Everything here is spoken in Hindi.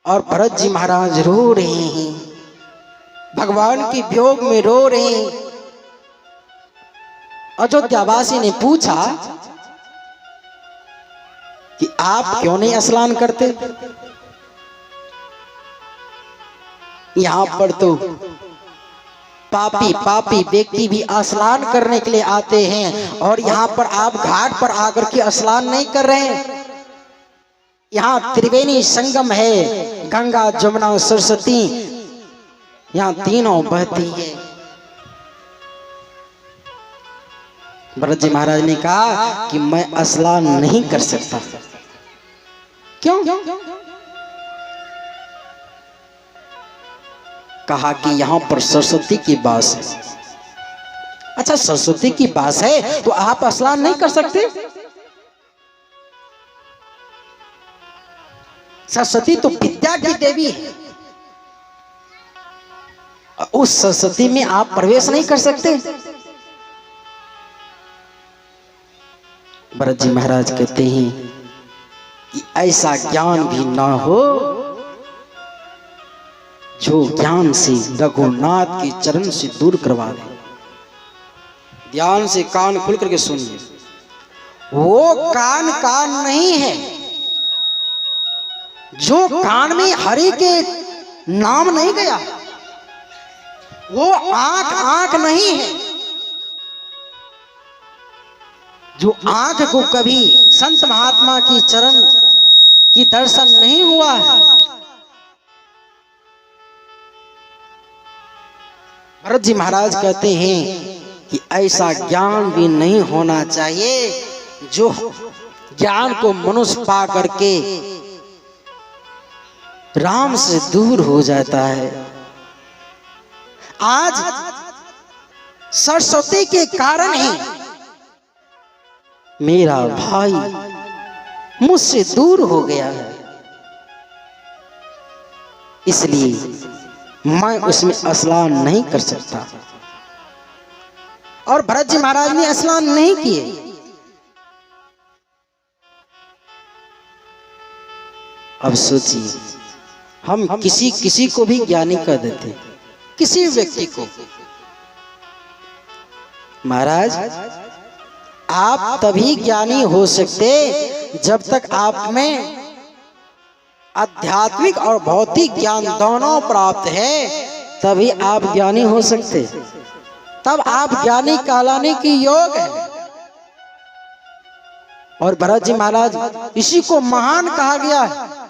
और भरत जी महाराज रो रहे हैं, भगवान के वियोग में रो रहे हैं। अयोध्यावासी ने पूछा कि आप क्यों नहीं स्नान करते? यहां पर तो पापी पापी व्यक्ति भी स्नान करने के लिए आते हैं और यहाँ पर आप घाट पर आकर के स्नान नहीं कर रहे हैं। यहाँ त्रिवेणी संगम है, गंगा जमुना सरस्वती यहाँ तीनों बहती है। भरत जी महाराज ने कहा कि मैं स्नान नहीं कर सकता। क्यों? कहा कि यहां पर सरस्वती की वास है। अच्छा, सरस्वती की वास है तो आप स्नान नहीं कर सकते? सरस्वती तो विद्या की देवी है, उस सरस्वती में आप प्रवेश नहीं कर सकते? भरत जी महाराज कहते हैं कि ऐसा ज्ञान भी ना हो जो ज्ञान से रघुनाथ के चरण से दूर करवा दे। ध्यान से कान खुल करके सुनिए, वो कान कान नहीं है जो कान में हरि के नाम नहीं गया, वो आंख आंख नहीं है जो आंख को कभी संत महात्मा की चरण की दर्शन नहीं हुआ है। भरत जी महाराज कहते हैं कि ऐसा ज्ञान भी नहीं होना चाहिए जो ज्ञान को मनुष्य पा करके राम से दूर हो जाता है। आज सरस्वती के कारण ही मेरा भाई मुझसे दूर हो गया है, इसलिए मैं उसमें स्नान नहीं कर सकता। और भरत जी महाराज ने स्नान नहीं किए। अब सोचिए, हम किसी को भी ज्ञानी कर देते, किसी व्यक्ति को। महाराज, आप तभी ज्ञानी हो सकते जब तक आप में आध्यात्मिक और भौतिक ज्ञान दोनों प्राप्त है, तभी आप ज्ञानी हो सकते, तब आप ज्ञानी कहलाने की योग है। और भरत जी महाराज, इसी को महान कहा गया है।